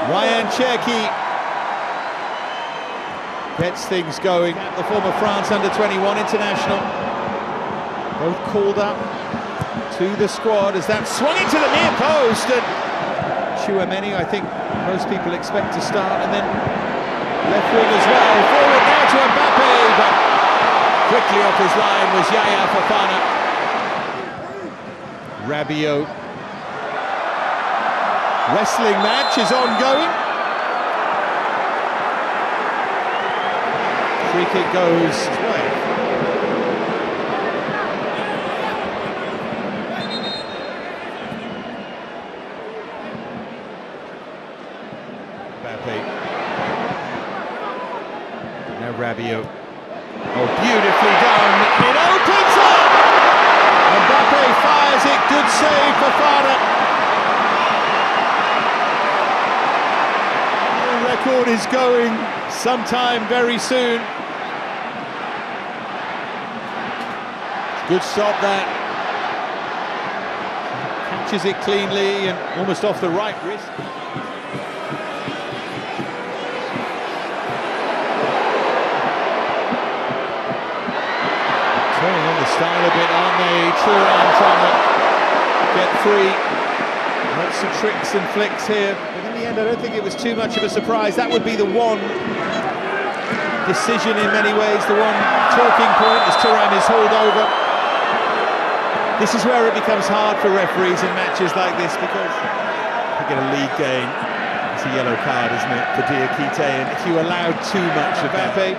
Ryan Cherki gets things going. The former France under-21 international. Both called up to the squad as that swung into the near post, and Chouameni, I think most people expect to start, and then left wing as well. Forward now to Mbappe, but quickly off his line was Yaya Fofana. Rabiot. Wrestling match is ongoing. Free kick goes his way. Mbappe. Now Rabiot. Oh, beautifully done. It opens up! Mbappe fires it. Good save for Fofana. The record is going sometime very soon. Good stop that. Catches it cleanly and almost off the right wrist. Turning on the style a bit, aren't they? Thuram trying to get free. Lots of tricks and flicks here. But in the end, I don't think it was too much of a surprise. That would be the one decision in many ways, the one talking point as Thuram is hauled over. This is where it becomes hard for referees in matches like this, because you get a lead game. It's a yellow card, isn't it, for Diakite, and if you allow too much of Mbappe.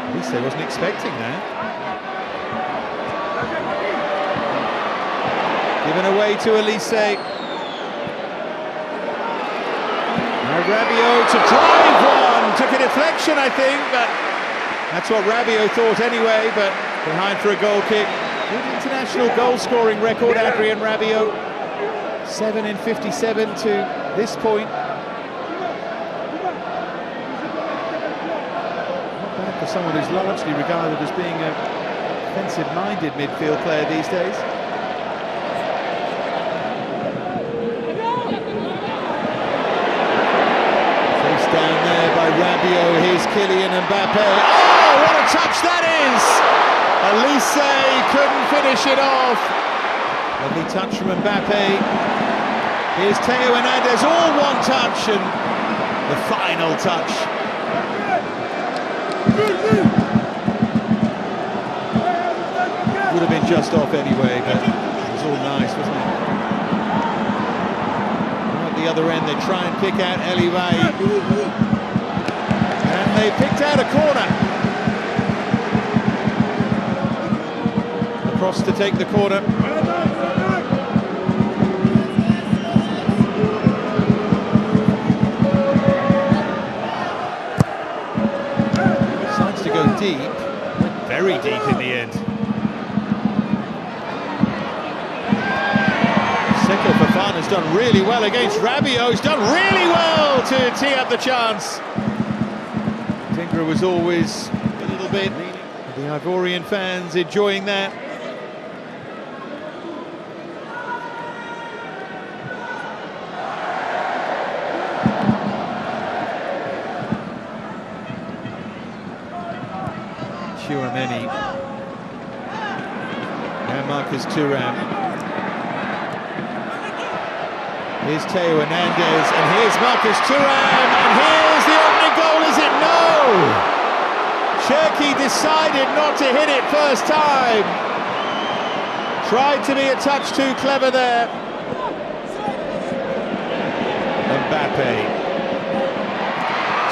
At least they wasn't expecting that. Given away to Elise. Now Rabiot to drive one. Took a deflection, I think, but that's what Rabiot thought anyway, but behind for a goal kick. Good international goal-scoring record, Adrien Rabiot. 7 in 57 to this point. Not bad for someone who's largely regarded as being a defensive-minded midfield player these days. Face down there by Rabiot. Here's Kylian Mbappe. Oh, what a touch that is! Elise couldn't finish it off. Lovely touch from Mbappe. Here's Theo Hernandez, all one touch, and the final touch. Would have been just off anyway, but it was all nice, wasn't it? At the other end, they try and pick out Ivory. And they picked out a corner. Across to take the corner. Decides to go deep. Went very deep in the end. Seko Fofana's done really well against Rabiot. He's done really well to tee up the chance. Tinker was always a little bit. The Ivorian fans enjoying that. Chouameni. Now Marcus Thuram. Here's Theo Hernandez, and here's Marcus Thuram, and here's the opening goal, is it? No! Cherki decided not to hit it first time. Tried to be a touch too clever there. Mbappe.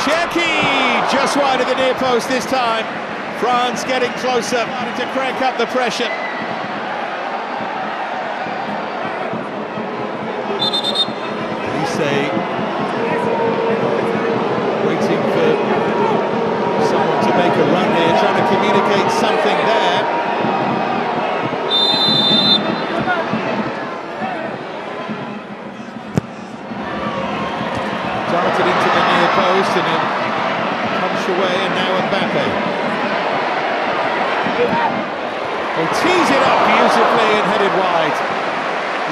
Cherki just wide of the near post this time. France getting closer, wanting to crank up the pressure. Waiting for someone to make a run here, trying to communicate something there. Darted into the near post and then punched away, and now Mbappe. They tease it up beautifully and headed wide.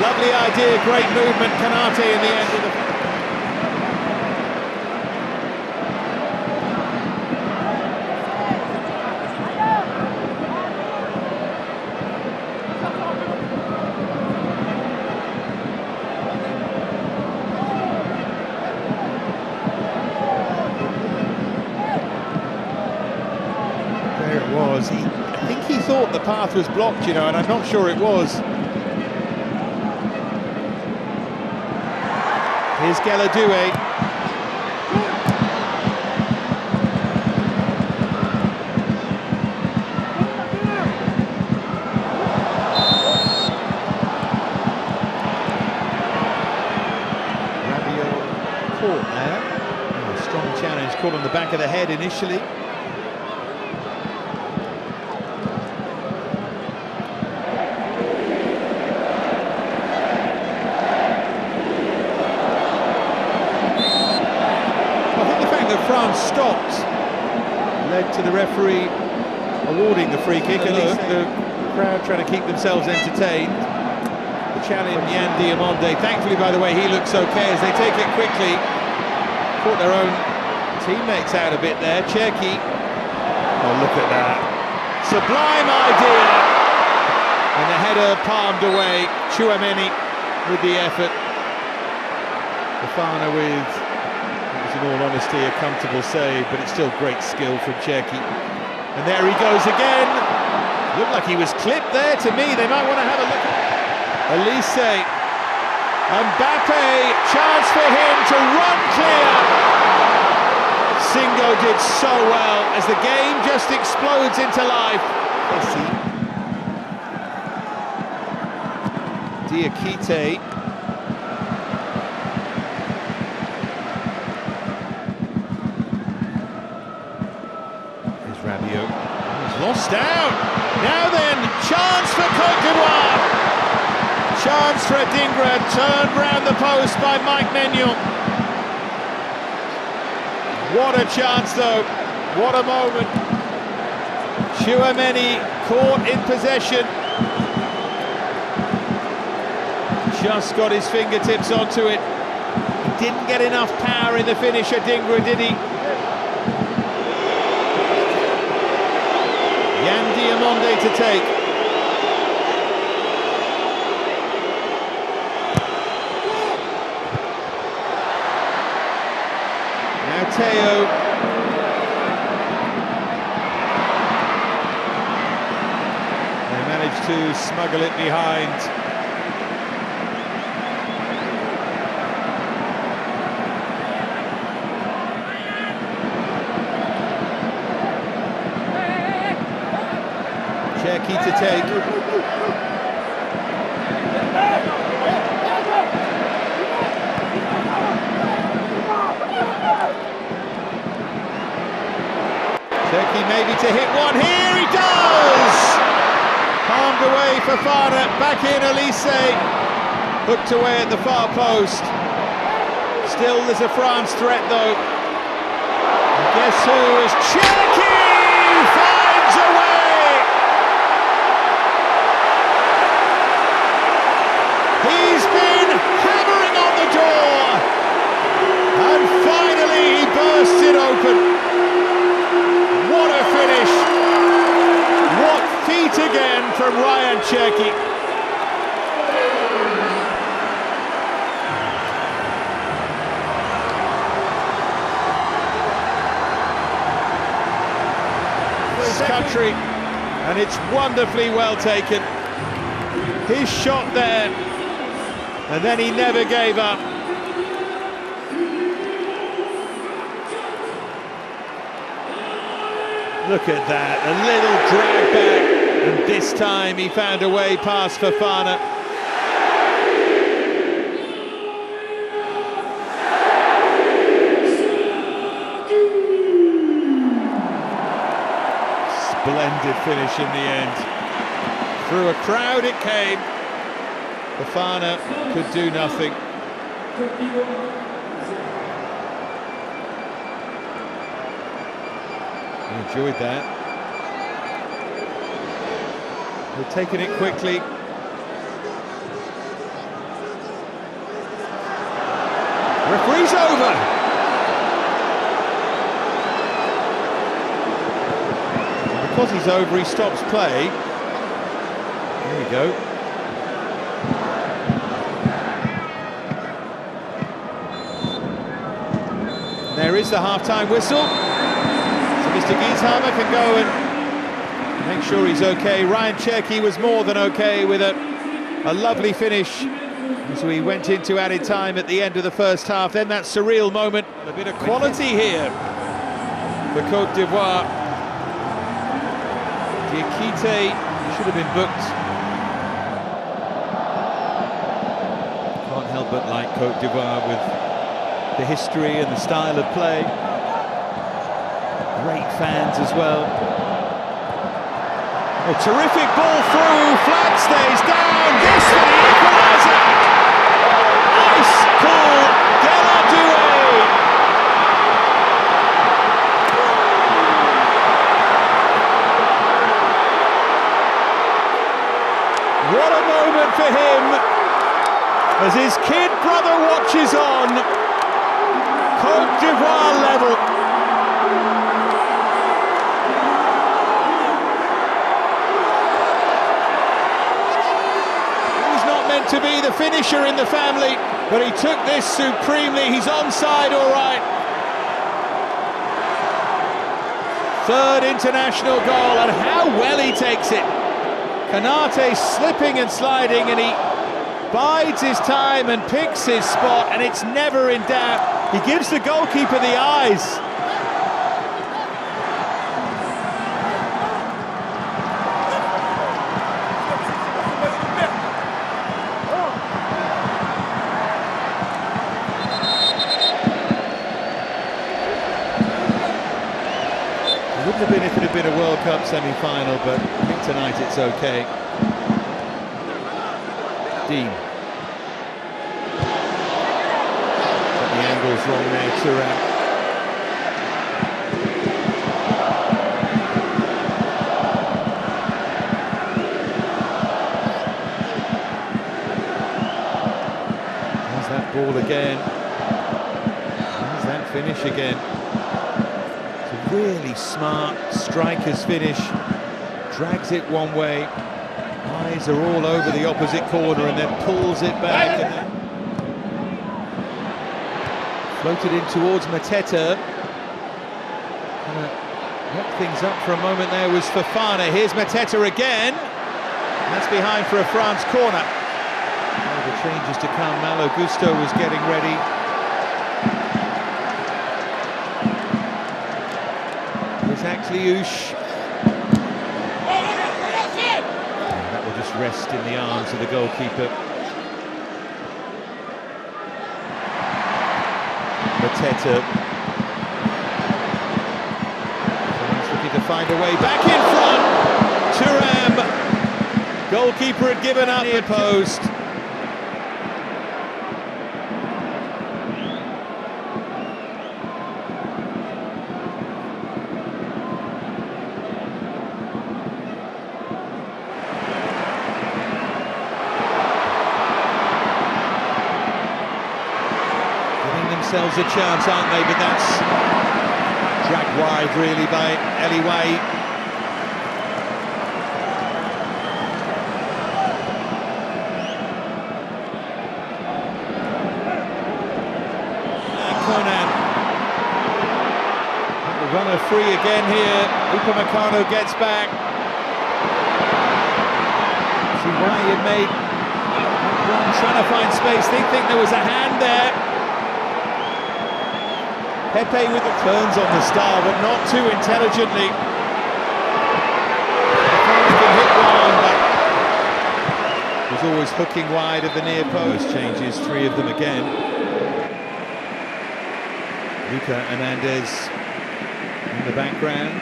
Lovely idea, great movement. Kanate in the end of the... There it was. I think he thought the path was blocked, you know, and I'm not sure it was. Here's Galadue. Rabiot caught there. Oh, strong challenge, caught on the back of the head initially. France stopped led to the referee awarding the free kick, and the crowd trying to keep themselves entertained. The challenge, Yan Diamonde, thankfully, by the way, he looks okay as they take it quickly. Caught their own teammates out a bit there. Cherki, oh look at that, sublime idea, and the header palmed away. Chouameni with the effort. Fofana with, in all honesty, a comfortable save, but it's still great skill from Cherki. And there he goes again. Looked like he was clipped there to me. They might want to have a look at Elise. Mbappe, chance for him to run clear. Singo did so well as the game just explodes into life. Diakite. Rabiot, he's lost out. Now then, chance for Côte d'Ivoire. Chance for Adingra, turned round the post by Mike Maignan. What a chance though, what a moment. Chouameni caught in possession. Just got his fingertips onto it. He didn't get enough power in the finish, Adingra, did he? Yan Diamonde to take. Now Teo. They managed to smuggle it behind. Cherki to take. Cherki maybe to hit one here, he does! Palmed away Fofana, back in Elise, hooked away at the far post. Still there's a France threat though. And guess who is Cherki finds a way! He's been hammering on the door, and finally he bursts it open. What a finish! What feat again from Ryan Cherki. His country, and it's wonderfully well taken. His shot there. And then he never gave up. Look at that, a little drag back, and this time he found a way past Fofana. Splendid finish in the end. Through a crowd it came. Fofana could do nothing. He enjoyed that. They've taken it quickly. Referee's over. And because he's over, he stops play. There we go. And there is the half-time whistle. So Mr. Gieshammer can go and make sure he's okay. Ryan Cherky was more than okay with a lovely finish as we went into added time at the end of the first half. Then that surreal moment, a bit of quality here for Côte d'Ivoire. Diakite should have been booked. Can't help but like Côte d'Ivoire with the history and the style of play. Great fans as well. Oh, terrific ball through, flag stays down, this for the equaliser! Ice cool, Deladoué! What a moment for him, as his kid brother watches on. Côte d'Ivoire level. To be the finisher in the family, but he took this supremely. He's onside, all right. Third international goal, and how well he takes it. Konate slipping and sliding, and he bides his time and picks his spot, and it's never in doubt. He gives the goalkeeper the eyes. It wouldn't have been if it had been a World Cup semi-final, but I think tonight it's okay. Dean. Got the angles wrong there, Thuram. There's that ball again. There's that finish again. Really smart striker's finish, drags it one way, eyes are all over the opposite corner and then pulls it back and then floated in towards Mateta. Knocked things up for a moment there was Fofana. Here's Mateta again, and that's behind for a France corner. Oh, the changes to come. Malo Gusto was getting ready. Liush. That will just rest in the arms of the goalkeeper. Mateta. He's looking to find a way back in front. Thuram. Goalkeeper had given up the post. Themselves a chance, aren't they? But that's dragged wide really by Eliway. And Conan. The runner free again here. Upamecano gets back. See why he had made that run, trying to find space. They think there was a hand there. Pepe with the turns on the star, but not too intelligently. He can hit one, but was always hooking wide of the near post. Changes, three of them again. Luca Hernandez in the background.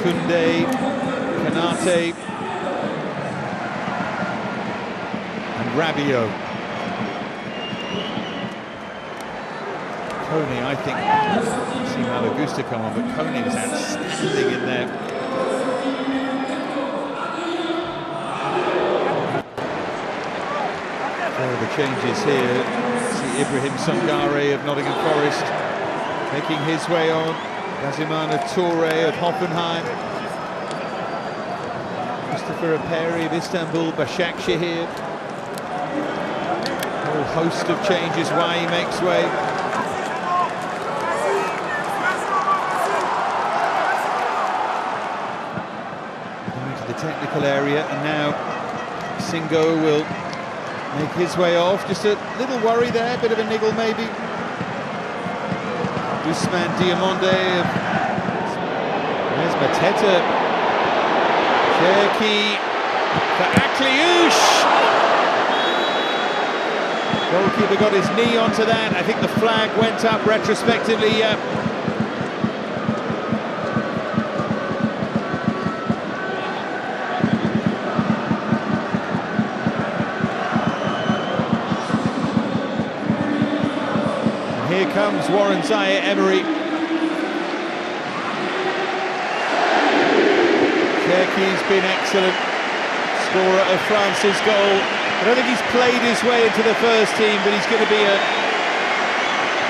Kunde, Konate, and Rabiot. Tony, I think, see Malo booster come on, but Coney was outstanding in there. The changes here. See Ibrahim Sangare of Nottingham Forest making his way on. Gazimana Toure of Hoffenheim. Mustafa Aperi of Istanbul. Başakşehir. A whole host of changes why he makes way. Going to the technical area, and now Singo will make his way off. Just a little worry there, bit of a niggle maybe. Ousmane Diamonde. There's Mateta. Cherki for Akliouche. Goalkeeper got his knee onto that. I think the flag went up retrospectively. Here comes Warren Zaïre-Emery. Cherki's been excellent. Scorer of France's goal. I don't think he's played his way into the first team, but he's going to be a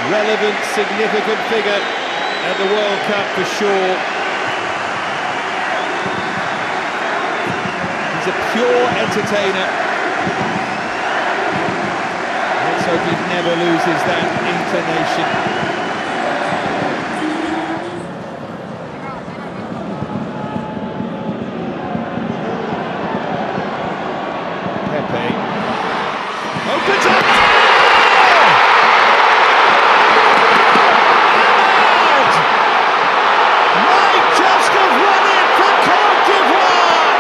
relevant, significant figure at the World Cup for sure. He's a pure entertainer. Let's hope he never loses that intonation. Pepe opens up. Might just have won it for Côte d'Ivoire.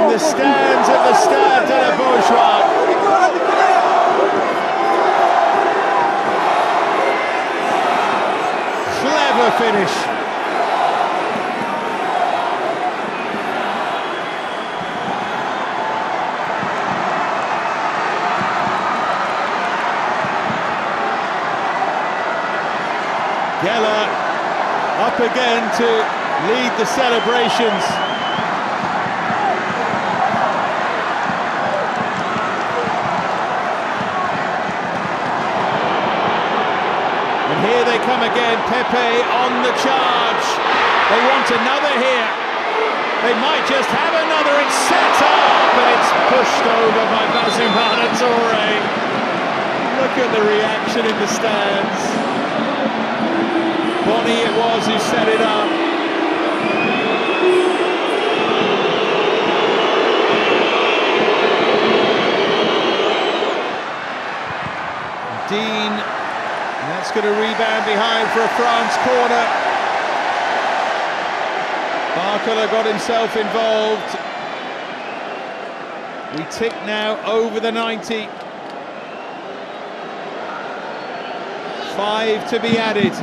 The stands at the Stade de la Beaujoire. Clever finish. Geller up again to lead the celebrations. Here they come again, Pepe on the charge. They want another here. They might just have another. It's set up, and it's pushed over by Gazimana Toure. Look at the reaction in the stands. Bonny it was who set it up. Dean. That's going to rebound behind for a France corner. Barcola got himself involved. We tick now over the 90. 5 to be added.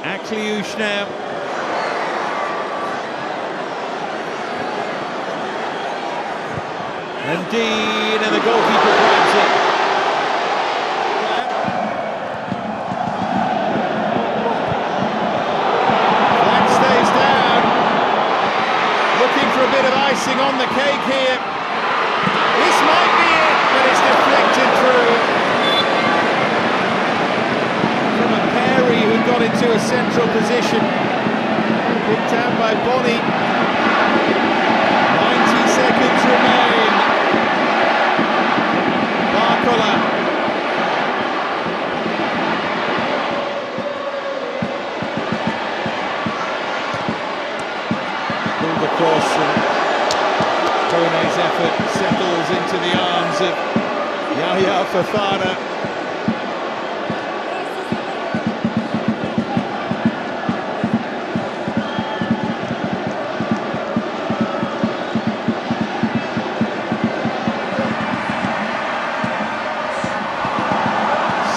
Akliouche now. And Dean, and the goalkeeper grabs it. Flag stays down. Looking for a bit of icing on the cake here. This might be it, but it's deflected through. Who got into a central position, picked out by Bonny. 90 seconds remain. goals of Yahya Fofana.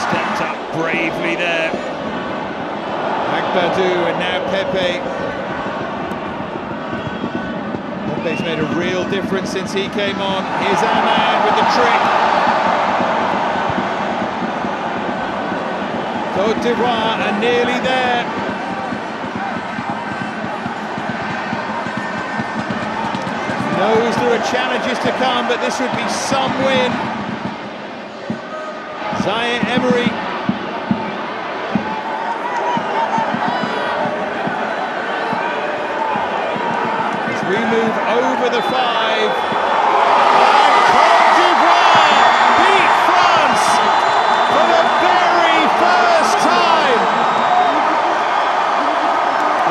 Stepped up bravely there. Agbadou and now Pepe. Pepe's made a real difference since he came on. Here's Ahmad with the trick. Côte d'Ivoire are nearly there. Knows there are challenges to come, but this would be some win. Ivory. We move over the 5, and Côte d'Ivoire beat France for the very first time.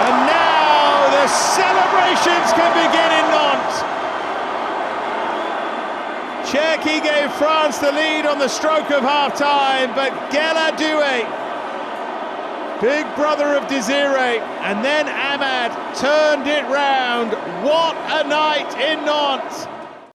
And now the celebrations can begin in Nantes. Cherki gave France the lead on the stroke of half-time, but Doué, big brother of Desiré, and then Ahmad turned it round. What a night in Nantes!